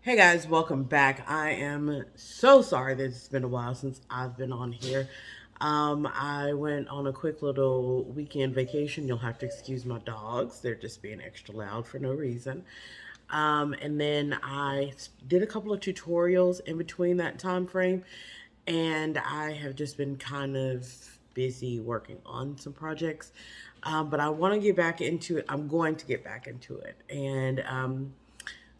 Hey guys, welcome back. I am so sorry that it's been a while since I've been on here. I went on a quick little weekend vacation. You'll have to excuse my dogs, they're just being extra loud for no reason. And then I did a couple of tutorials in between that time frame, and I have just been kind of busy working on some projects. But I want to get back into it. I'm going to get back into it. And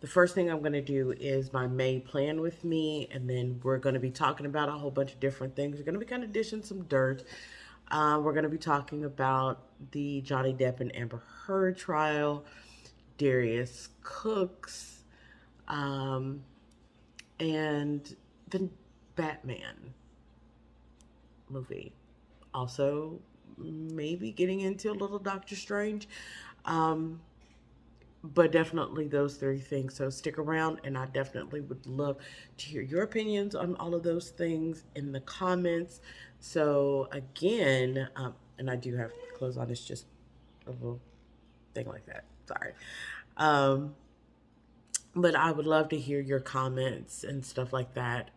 the first thing I'm going to do is my May plan with me, and then we're going to be talking about a whole bunch of different things. We're going to be kind of dishing some dirt. We're going to be talking about the Johnny Depp and Amber Heard trial, Darius Cooks, um, and the Batman movie. Also, maybe getting into a little Doctor Strange. Um, but definitely those three things. So stick around, and I definitely would love to hear your opinions on all of those things in the comments. So again, and I do have clothes on. It's just a little thing like that. Sorry. Um, but I would love to hear your comments and stuff like that.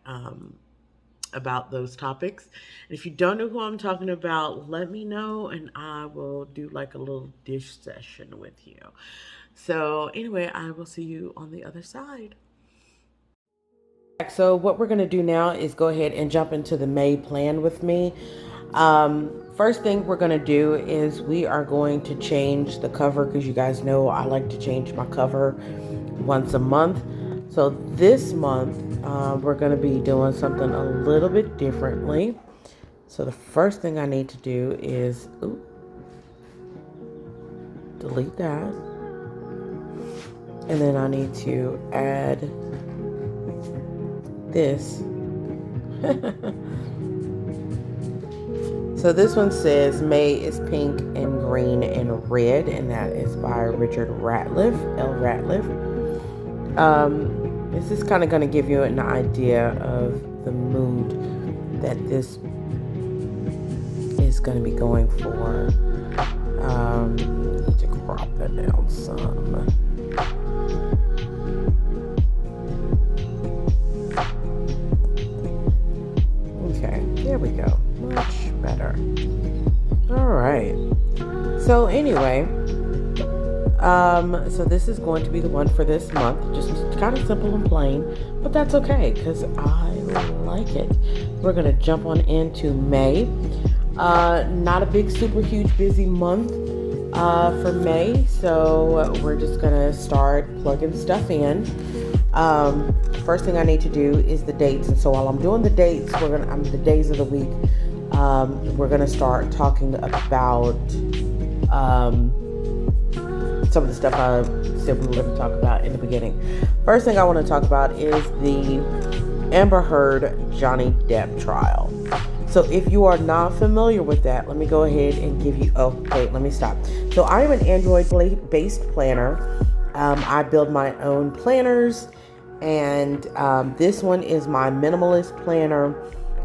About those topics. And if you don't know who I'm talking about, let me know and I will do like a little dish session with you. So, anyway, I will see you on the other side. So, what we're going to do now is go ahead and jump into the May plan with me. First thing we're going to do is we are going to change the cover, because you guys know I like to change my cover once a month. So this month we're going to be doing something a little bit differently. So the first thing I need to do is delete that. And then I need to add this. So this one says May is pink and green and red, and that is by Richard Ratliff, L. Ratliff. This is kind of going to give you an idea of the mood that this is going to be going for. Need to crop that down some. Okay, there we go. Much better. All right. So anyway, so this is going to be the one for this month. Just kind of simple and plain, but that's okay because I like it. We're gonna jump on into May. Not a big, super huge, busy month for May, so we're just gonna start plugging stuff in. First thing I need to do is the dates, and so while I'm doing the dates, the days of the week. We're gonna start talking about some of the stuff I said we were going to talk about in the beginning. First thing I want to talk about is the Amber Heard Johnny Depp trial. So if you are not familiar with that, let me go ahead and give you, let me stop. So I am an Android-based planner. I build my own planners, and this one is my minimalist planner.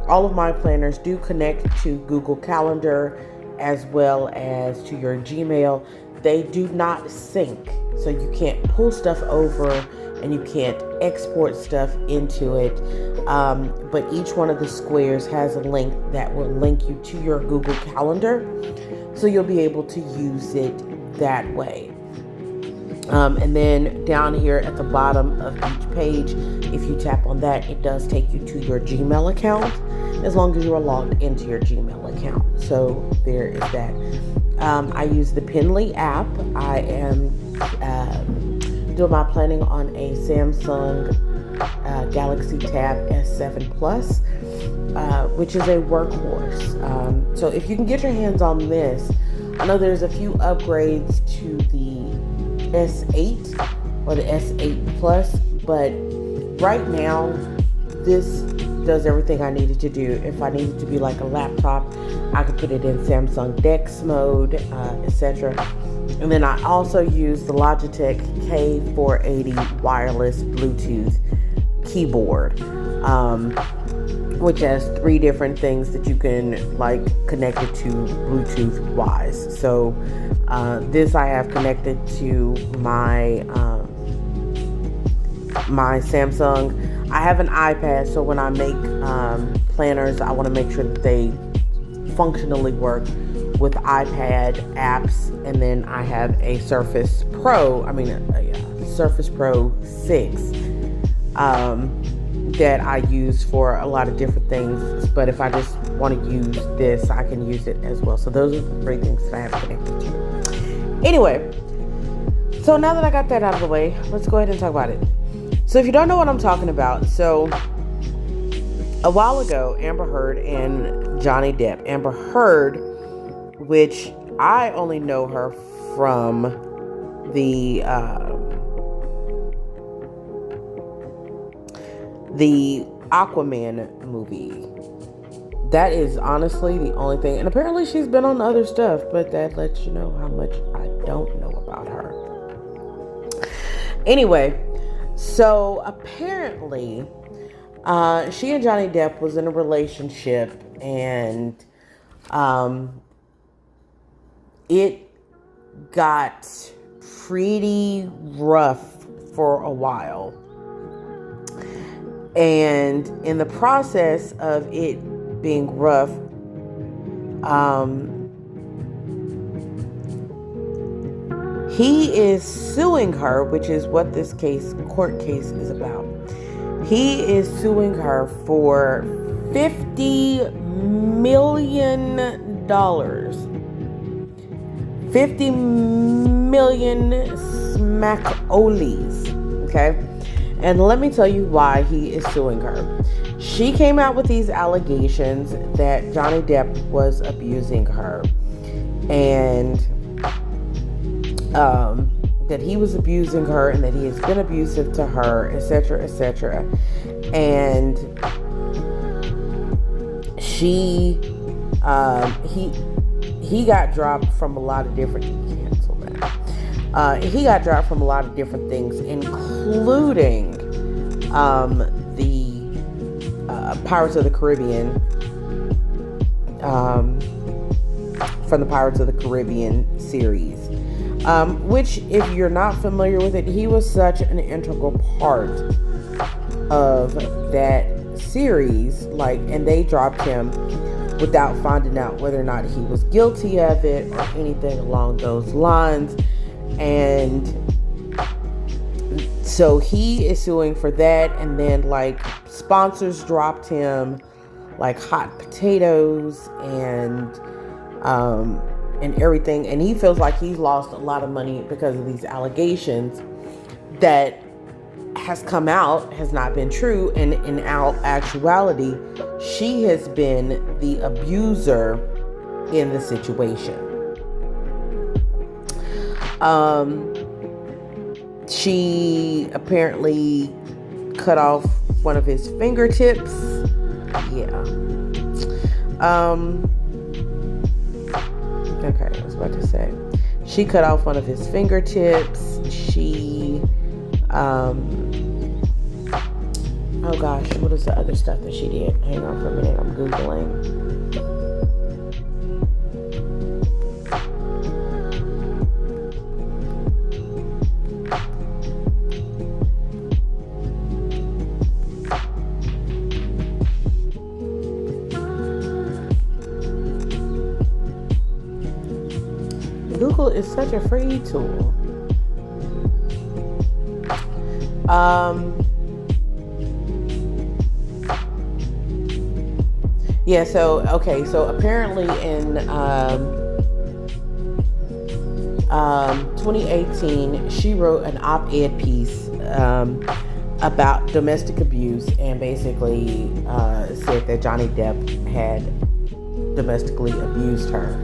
All of my planners do connect to Google Calendar as well as to your Gmail. They do not sync, so you can't pull stuff over and you can't export stuff into it. But each one of the squares has a link that will link you to your Google Calendar, so you'll be able to use it that way. And then down here at the bottom of each page, if you tap on that, it does take you to your Gmail account, as long as you are logged into your Gmail account. So there is that. I use the Penly app. I am doing my planning on a Samsung Galaxy Tab S7 Plus, which is a workhorse. So if you can get your hands on this, I know there's a few upgrades to the S8 or the S8 Plus, but right now this does everything I needed to do. If I needed to be like a laptop, I could put it in Samsung Dex mode, etc. And then I also use the Logitech K480 wireless Bluetooth keyboard, which has 3 different things that you can like connect it to Bluetooth wise. So this I have connected to my my Samsung. I have an iPad, so when I make planners, I want to make sure that they functionally work with iPad apps. And then I have a Surface Pro, Surface Pro 6 that I use for a lot of different things. But if I just want to use this, I can use it as well. So those are the three things that I have connected to. Anyway, so now that I got that out of the way, let's go ahead and talk about it. So if you don't know what I'm talking about, so a while ago, Amber Heard and Johnny Depp. Amber Heard, which I only know her from the Aquaman movie. That is honestly the only thing. And apparently she's been on other stuff, but that lets you know how much I don't know about her. Anyway, so apparently she and Johnny Depp was in a relationship, and it got pretty rough for a while. And in the process of it being rough, he is suing her, which is what this court case is about. He is suing her for $50 million. 50 million smack-olies. Okay? And let me tell you why he is suing her. She came out with these allegations that Johnny Depp was abusing her, and that he was abusing her, and that he has been abusive to her, etc., etc. And he got dropped from a lot of different he got dropped from a lot of different things, including the Pirates of the Caribbean, from the Pirates of the Caribbean series, which, if you're not familiar with it, he was such an integral part of that series, and they dropped him without finding out whether or not he was guilty of it or anything along those lines. And so he is suing for that. And then sponsors dropped him hot potatoes and everything. And he feels like he's lost a lot of money because of these allegations that has come out, has not been true. And in actuality, she has been the abuser in the situation. She apparently cut off one of his fingertips. Yeah. Okay, I was about to say. She cut off one of his fingertips. She, oh gosh, what is the other stuff that she did? Hang on for a minute, I'm Googling. Google is such a free tool. Yeah, so apparently in 2018, she wrote an op-ed piece about domestic abuse, and basically said that Johnny Depp had domestically abused her.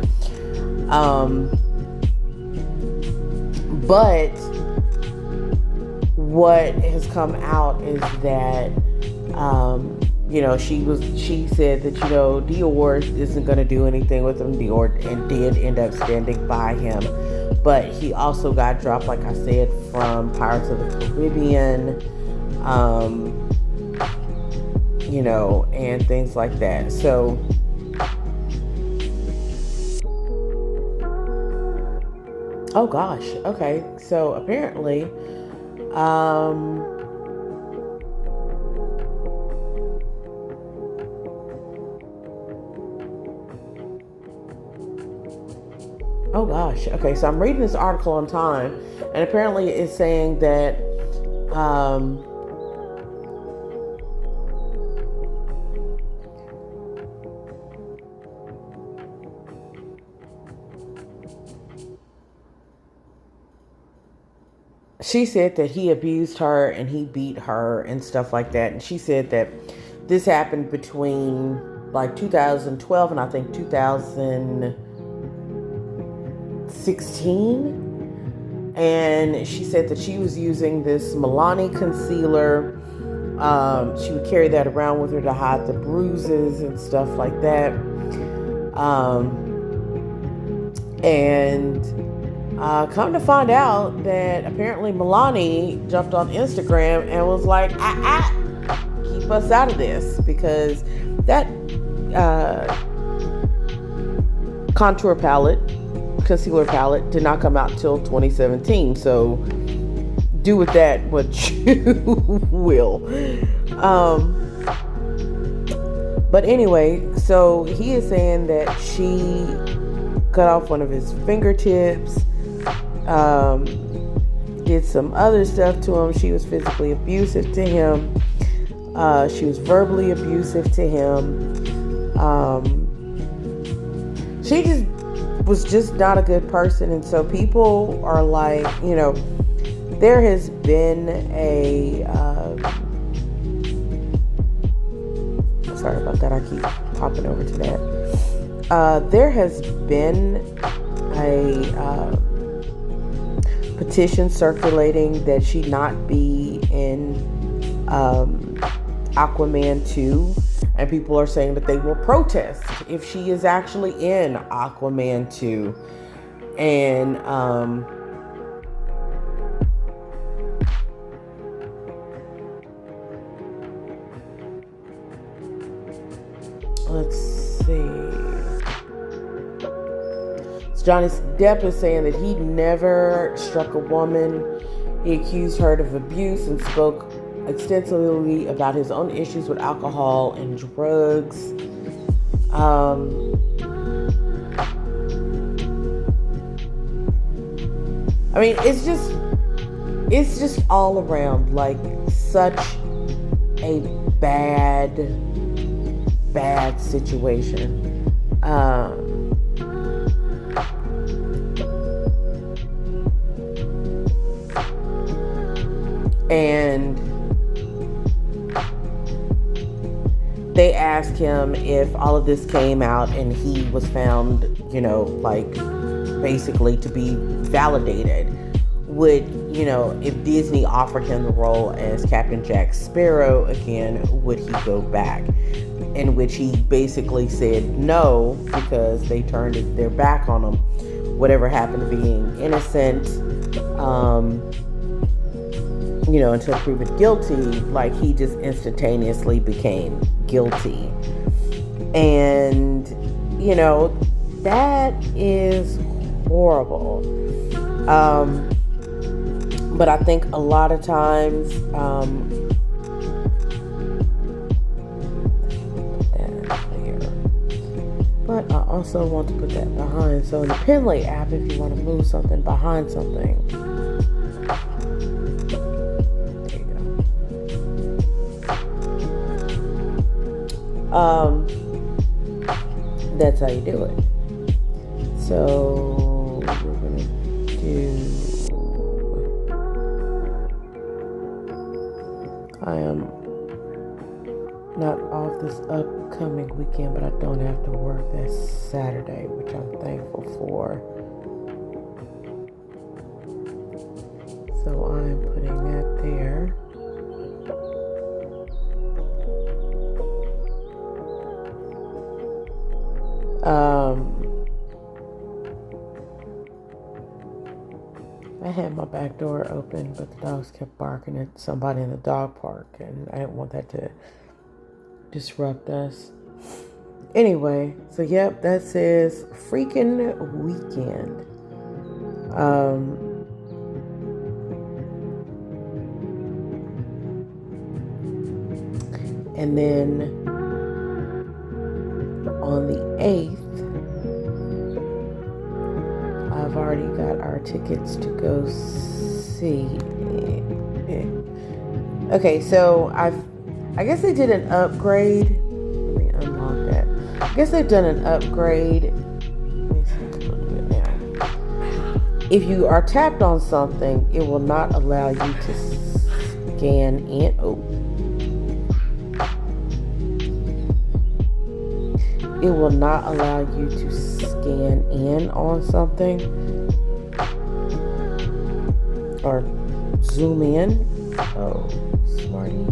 But what has come out is that she said that Dior isn't going to do anything with him. Dior did end up standing by him, but he also got dropped, like I said, from Pirates of the Caribbean, and things like that. So oh gosh, okay, so apparently Oh gosh. Okay, so I'm reading this article on Time, and apparently it's saying that she said that he abused her and he beat her and stuff like that. And she said that this happened between like 2012 and I think 2016. And she said that she was using this Milani concealer. She would carry that around with her to hide the bruises and stuff like that. And come to find out that apparently Milani jumped on Instagram and was like, keep us out of this, because that concealer palette did not come out until 2017. So do with that what you will. But anyway, so he is saying that she cut off one of his fingertips, did some other stuff to him. She was physically abusive to him. She was verbally abusive to him. She just was just not a good person. And so people are like, there has been a sorry about that, I keep popping over to that. There has been a petition circulating that she not be in Aquaman 2, and people are saying that they will protest if she is actually in Aquaman 2. And let's see. So Johnny Depp is saying that he never struck a woman. He accused her of abuse and spoke extensively about his own issues with alcohol and drugs. I mean, it's just all around like such a bad situation. And they asked him if all of this came out and he was found, like basically to be validated, would, if Disney offered him the role as Captain Jack Sparrow again, would he go back? In which he basically said no, because they turned their back on him. Whatever happened to being innocent, until proven guilty, like he just instantaneously became guilty. And, that is horrible. But I think a lot of times, but I also want to put that behind. So in the Penley app, if you want to move something behind something, there you go. That's how you do it. So we're gonna do. I am not off this upcoming weekend, but I don't have to work that Saturday, which I'm thankful for. So I'm putting that there. I had my back door open, but the dogs kept barking at somebody in the dog park, and I didn't want that to disrupt us. Anyway, so yep, that says freaking weekend. And then on the 8th, tickets to go see. Okay, so I guess they did an upgrade. Let me unlock that. I guess they've done an upgrade. Let me see. I'll do it now. If you are tapped on something, it will not allow you to scan in. Oh. It will not allow you to scan in on something or zoom in. Oh, smarty.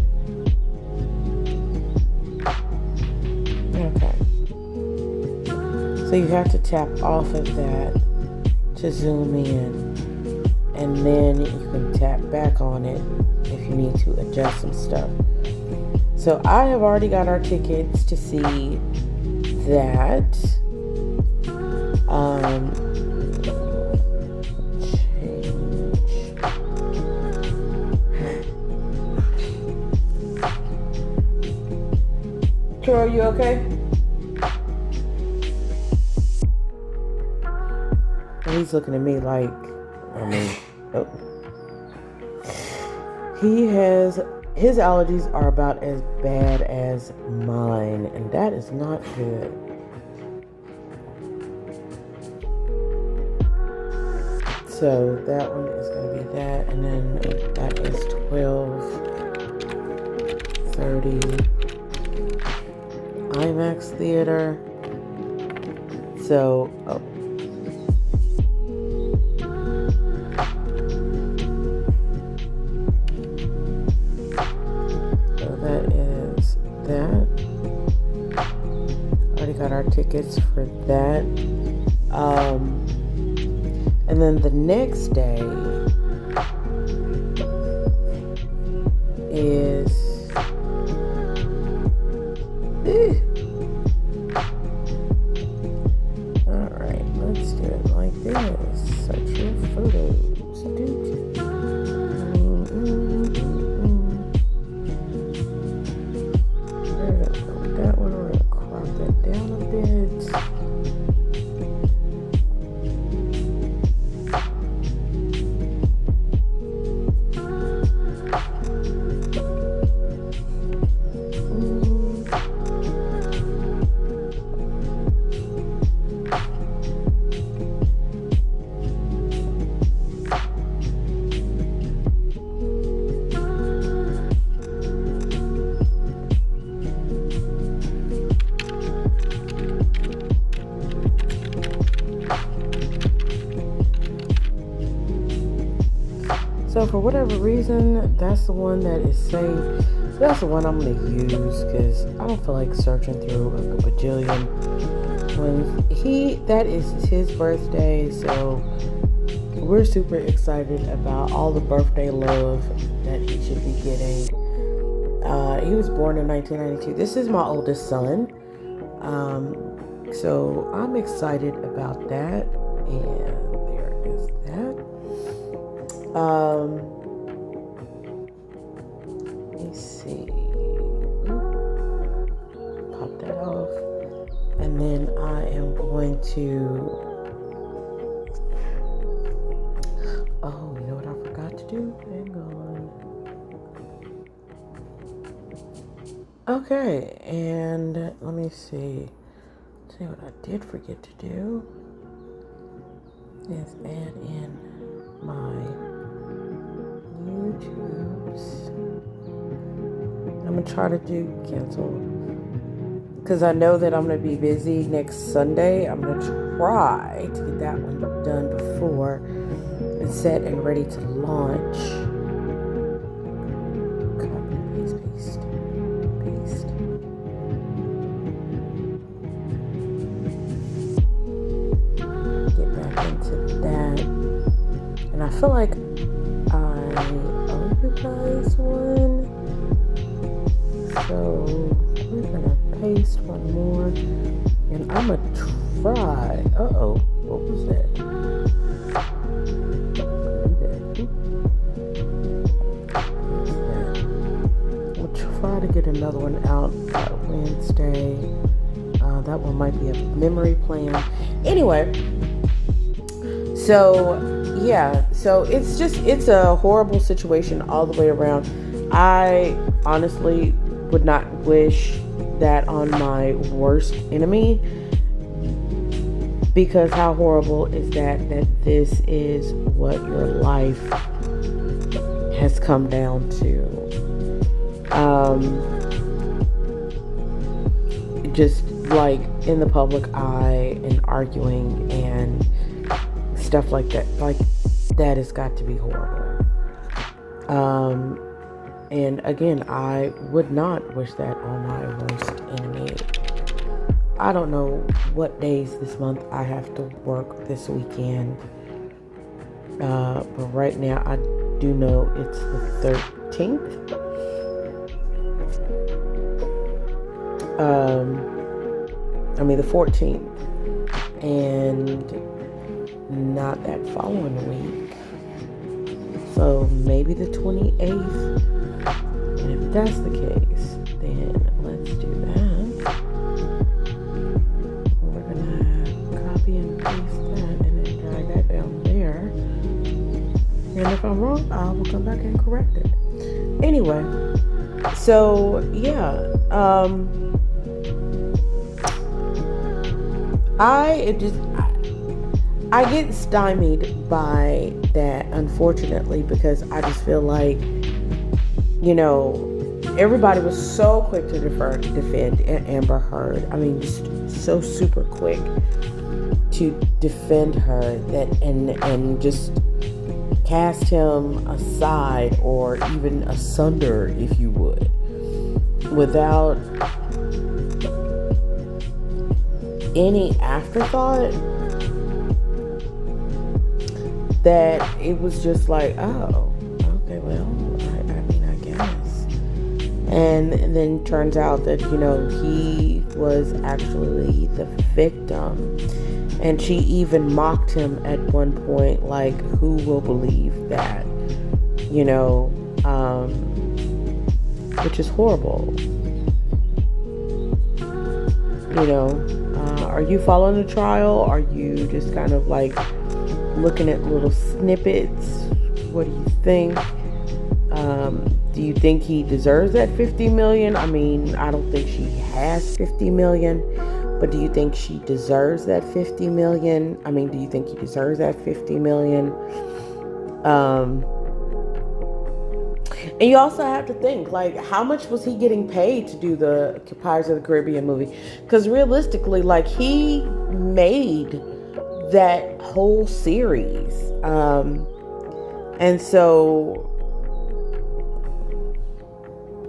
Okay. So you have to tap off of that to zoom in, and then you can tap back on it if you need to adjust some stuff. So I have already got our tickets to see that. Troy, are you okay? He's looking at me like, oh. His allergies are about as bad as mine, and that is not good. So that one is going to be that, and then that is 12:30 IMAX theater. So, oh. So that is that. Already got our tickets for that. And then the next day is alright, let's do it like this. Search your photos. We're gonna go with that one. We're gonna crop that down a bit. So for whatever reason, that's the one that is saved. So that's the one I'm going to use because I don't feel like searching through a bajillion. That is his birthday, so we're super excited about all the birthday love that he should be getting. He was born in 1992. This is my oldest son. So I'm excited about that. And there is that. Let me see. Pop that off. And then I am going to, oh, you know what I forgot to do? Hang on. Okay, and let me see. See what I did forget to do is add in my YouTubes. I'm gonna try to do cancel because I know that I'm gonna be busy next Sunday. I'm gonna try to get that one done before and set and ready to launch. Copy, paste, paste, paste. Get back into that, and I feel like I owe you guys one. So we're gonna paste one more, and I'm gonna try. What was that? We'll try to get another one out Wednesday. That one might be a memory plan. Anyway, so yeah, so it's a horrible situation all the way around. I honestly would not wish that on my worst enemy, because how horrible is that this is what your life has come down to. Just like in the public eye and arguing and stuff like that. Like, that has got to be horrible. And again, I would not wish that on my worst enemy. I don't know what days this month I have to work this weekend. But right now I do know it's the 13th. The 14th. And not that following week. So maybe the 28th. And if that's the case, then let's do that. We're gonna copy and paste that and then drag that down there. And if I'm wrong, I will come back and correct it. Anyway, so yeah, I get stymied by that, unfortunately, because I just feel like, everybody was so quick to defend Amber Heard. I mean, just so super quick to defend her and just cast him aside, or even asunder, if you would, without any afterthought. That it was just like, oh, okay, well, I guess. And then turns out that, he was actually the victim. And she even mocked him at one point, like, who will believe that? Which is horrible. Are you following the trial? Are you just kind of like looking at little snippets? What do you think? Do you think he deserves that $50 million? I mean, I don't think she has $50 million, but do you think she deserves that $50 million? I mean, do you think he deserves that $50 million? And you also have to think, like, how much was he getting paid to do the Pirates of the Caribbean movie? Because realistically, like, he made that whole series. And so,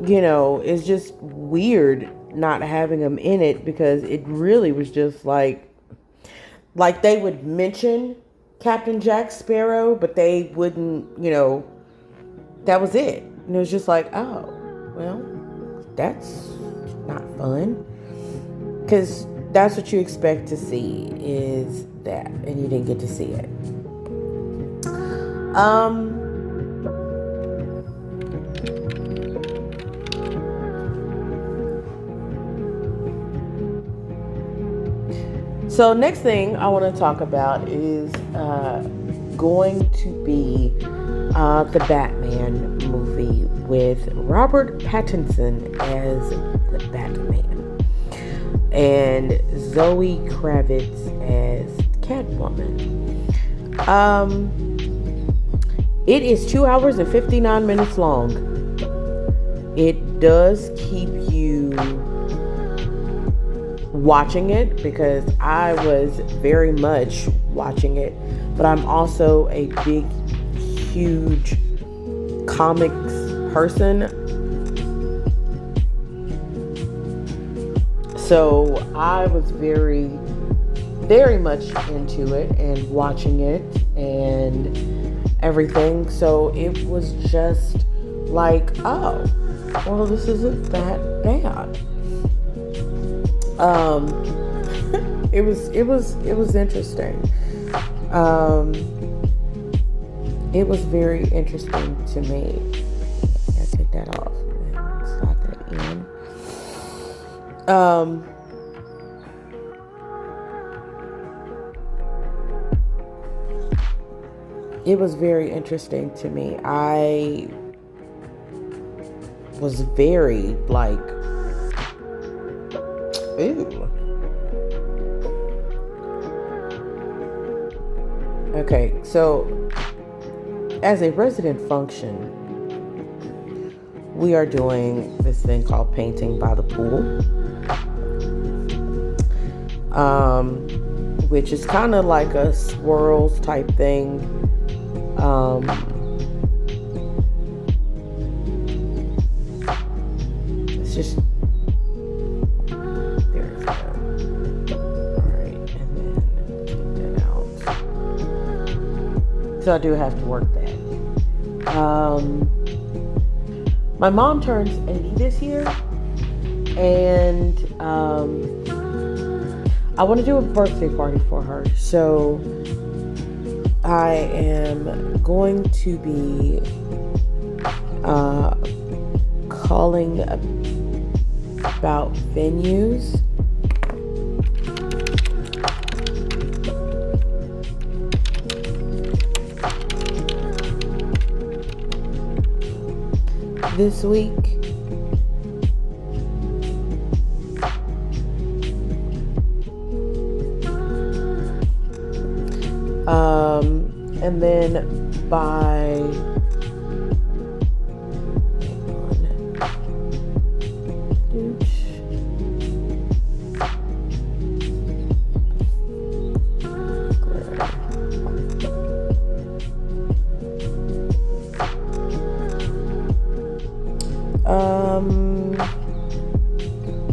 it's just weird not having him in it, because it really was just like they would mention Captain Jack Sparrow, but they wouldn't, that was it. And it was just like, oh, well, that's not fun. Because that's what you expect to see, is that. And you didn't get to see it. So next thing I want to talk about is going to be the Batman movie with Robert Pattinson as the Batman and Zoe Kravitz as Catwoman. It is 2 hours and 59 minutes long. It does keep you watching it, because I was very much watching it, but I'm also a big, huge comics person. So I was very, very much into it and watching it and everything. So it was just like, oh, well, this isn't that bad. It was interesting. It was very interesting to me. I take that off and slot that in. it was very interesting to me. I was very like, ooh. Okay, so as a resident function, we are doing this thing called painting by the pool, which is kind of like a swirls type thing. It's just, there's that. All right, and then take that out. So I do have to work that. My mom turns 80 this year, and I want to do a birthday party for her. So I am going to be calling about venues. This week. And then by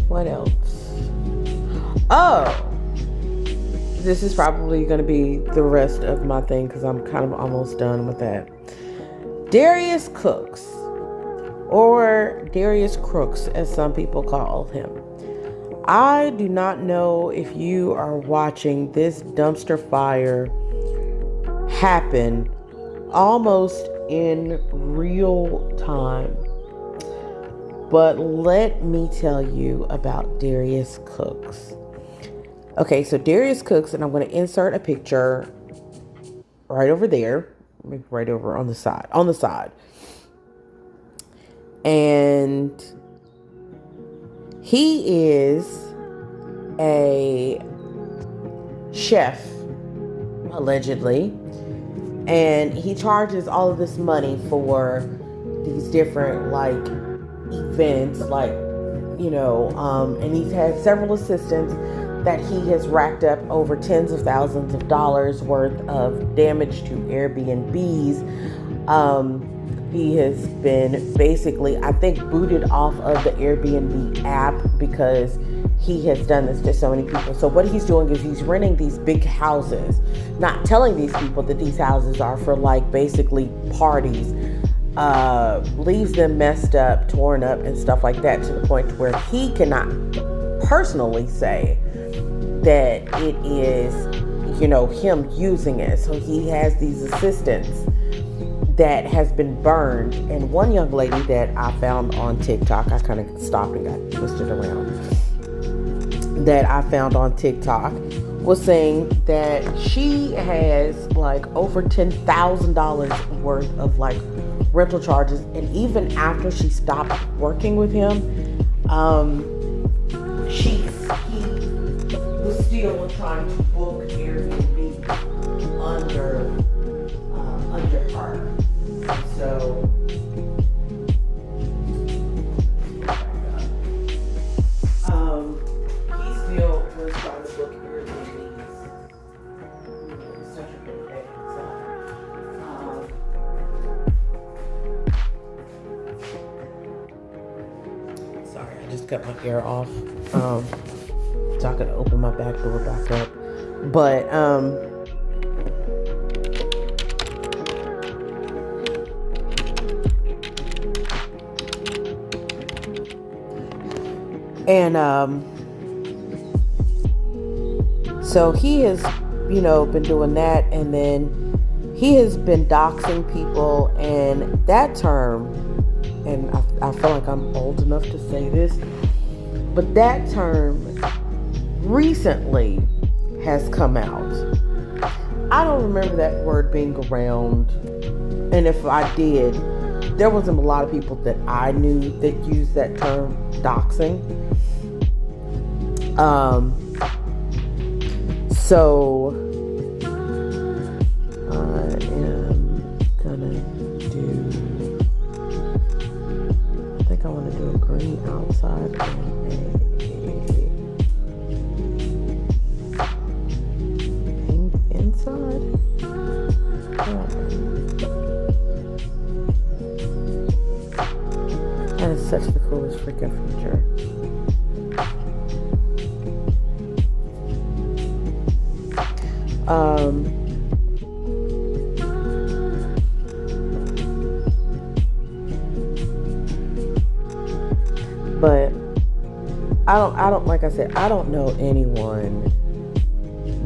what else? Oh, this is probably going to be the rest of my thing because I'm kind of almost done with that. Darius Cooks, or Darius Crooks as some people call him. I do not know if you are watching this dumpster fire happen almost in real time. But let me tell you about Darius Cooks. Okay, so Darius Cooks, and I'm going to insert a picture right over there, right over on the side, And he is a chef, allegedly, and he charges all of this money for these different events, and he's had several assistants that he has racked up over tens of thousands of dollars worth of damage to Airbnbs. He has been basically, I think, booted off of the Airbnb app because he has done this to so many people. So what he's doing is he's renting these big houses, not telling these people that these houses are for basically parties, leaves them messed up, torn up, and stuff like that, to the point where he cannot personally say that it is, him using it. So he has these assistants that has been burned. And one young lady that I found on TikTok, I kind of stopped and got twisted around, that I found on TikTok was saying that she has over $10,000 worth of rental charges. And even after she stopped working with him, he was still trying to book Airbnb under her. So he still was trying to book Airbnb. Such a good day. Sorry, I just cut my hair off. So I could open my back door back up. But so he has, been doing that, and then he has been doxing people, and that term, and I feel like I'm old enough to say this, but that term recently has come out. I don't remember that word being around. And if I did, there wasn't a lot of people that I knew that used that term, doxing. So I am gonna do, I think I want to do a green outside and a pink inside. That is such the coolest freaking feature. But I don't, like I said, I don't know anyone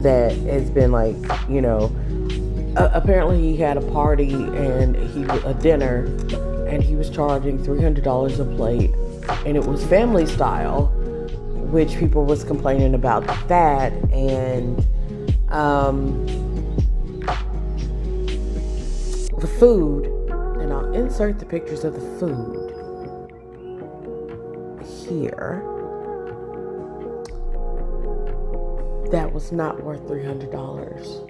that has been like, apparently he had a party and a dinner, and he was charging $300 a plate, and it was family style, which people was complaining about that, and the food, and I'll insert the pictures of the food here. That was not worth $300.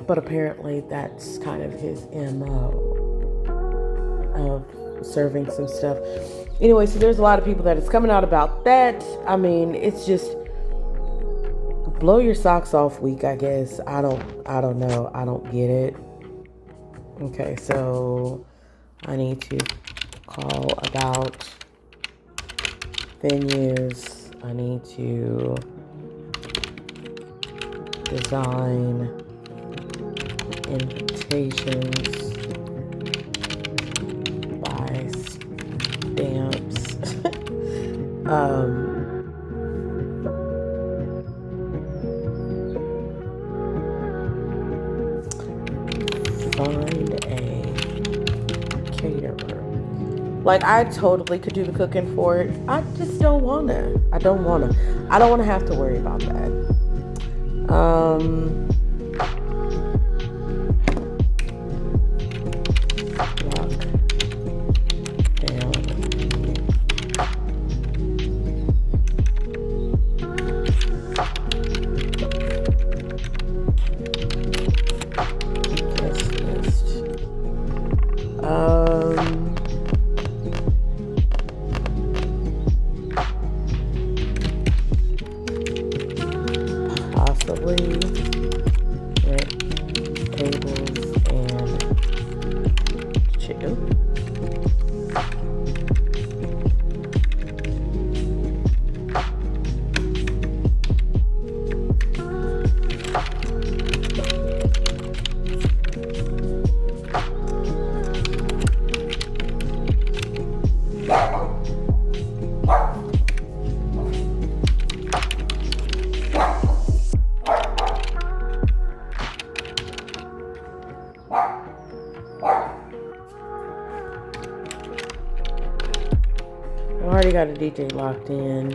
But apparently that's kind of his MO of serving some stuff. Anyway, so there's a lot of people that is coming out about that. I mean, it's just blow your socks off week, I guess. I don't know. I don't get it. Okay, so I need to call about venues. I need to design invitations, buy stamps, find a caterer. Like, I totally could do the cooking for it. I just don't wanna. I don't wanna have to worry about that. Already got a DJ locked in.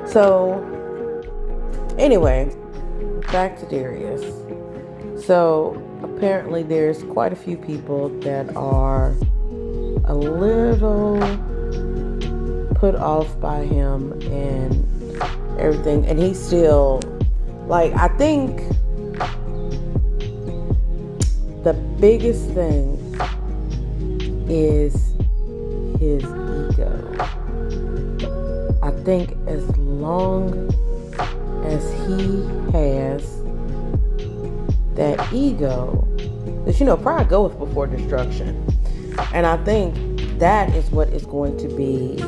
So, anyway, back to Darius. So, apparently there's quite a few people that are a little put off by him and everything, and he's still, like, I think the biggest thing is his ego. I think as long as he has that ego, because pride goeth before destruction, and I think that is what is going to be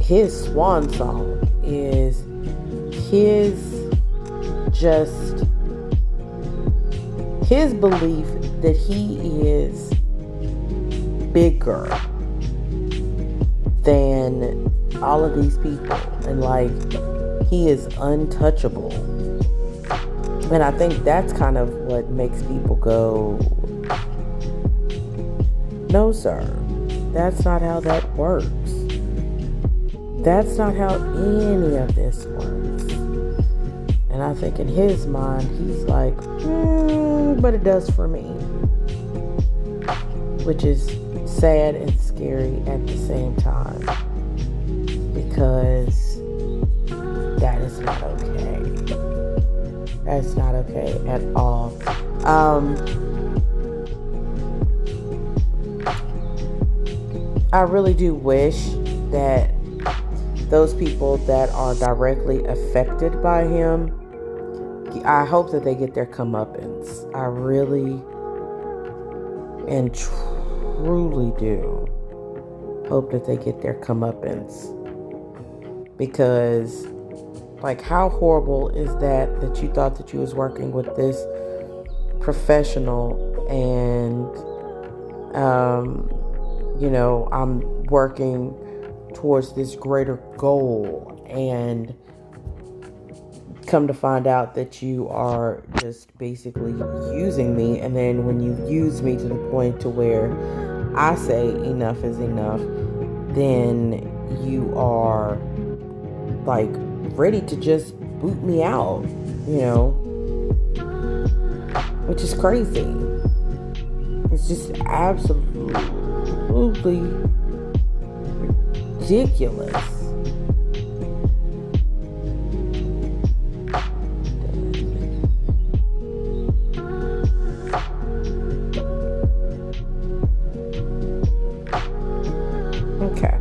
his swan song, is his belief that he is bigger than all of these people, and like he is untouchable. And I think that's kind of what makes people go, No, sir. That's not how that works. That's not how any of this works. And I think in his mind, he's like, but it does for me. Which is sad and scary at the same time. Because that is not okay. That's not okay at all. I really do wish that those people that are directly affected by him, I hope that they get their comeuppance. I really and truly do hope that they get their comeuppance. Because, like, how horrible is that you thought that you was working with this professional and I'm working towards this greater goal, and come to find out that you are just basically using me. And then when you use me to the point to where I say enough is enough, then you are like ready to just boot me out, which is crazy. It's just absolutely ridiculous. Okay.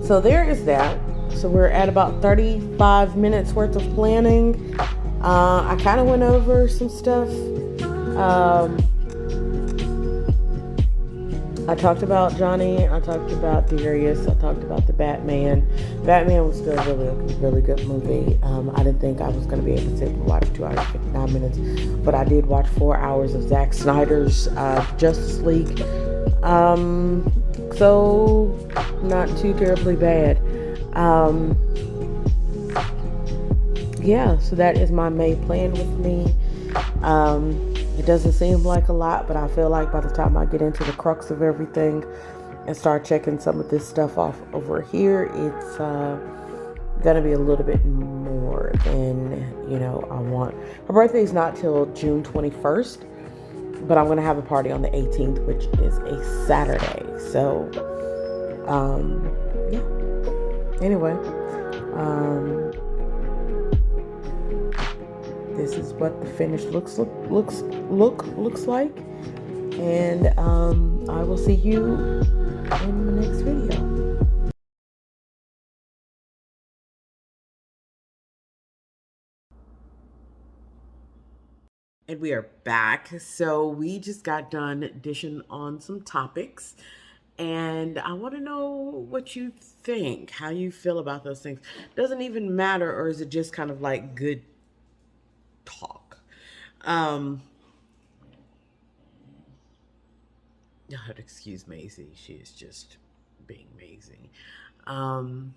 So there is that. So we're at about 35 minutes worth of planning. I kind of went over some stuff. I talked about Johnny. I talked about Darius. I talked about the Batman. Batman was still really good movie. I didn't think I was going to be able to sit and watch 2 hours and 59 minutes, but I did watch 4 hours of Zack Snyder's Justice League. So not too terribly bad. Yeah, so that is my May plan with me. It doesn't seem like a lot, but I feel like by the time I get into the crux of everything and start checking some of this stuff off over here, it's gonna be a little bit more than I want. Her birthday is not till June 21st, but I'm gonna have a party on the 18th, which is a Saturday. So yeah. Anyway, this is what the finished looks like, and I will see you in the next video. And we are back. So we just got done dishing on some topics, and I want to know what you think, how you feel about those things. Doesn't even matter, or is it just kind of like good talk? Excuse Maisie. She is just being Maisie. Um,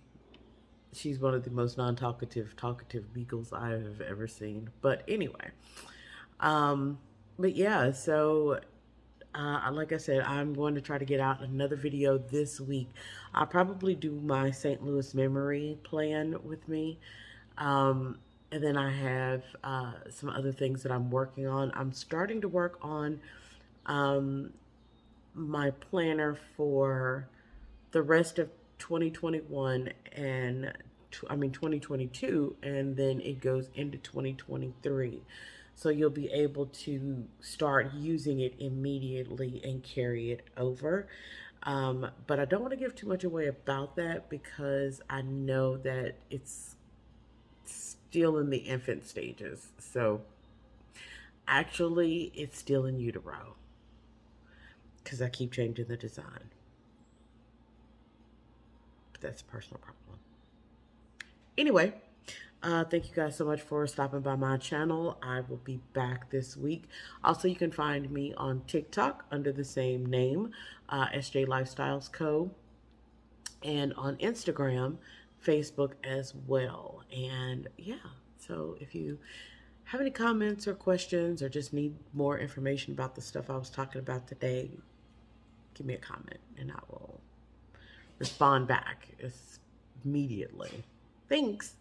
she's one of the most talkative beagles I have ever seen. But anyway, um, but yeah, so like I said, I'm going to try to get out another video this week. I'll probably do my St. Louis memory plan with me. And then I have some other things that I'm working on. I'm starting to work on my planner for the rest of 2021 and 2022, and then it goes into 2023. So you'll be able to start using it immediately and carry it over. But I don't want to give too much away about that because I know that it's still in the infant stages. So actually, it's still in utero because I keep changing the design. But that's a personal problem. Anyway, thank you guys so much for stopping by my channel. I will be back this week. Also, you can find me on TikTok under the same name, SJ Lifestyles Co., and on Instagram, Facebook as well. And yeah, so if you have any comments or questions or just need more information about the stuff I was talking about today, give me a comment and I will respond back immediately. Thanks.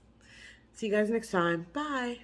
See you guys next time. Bye.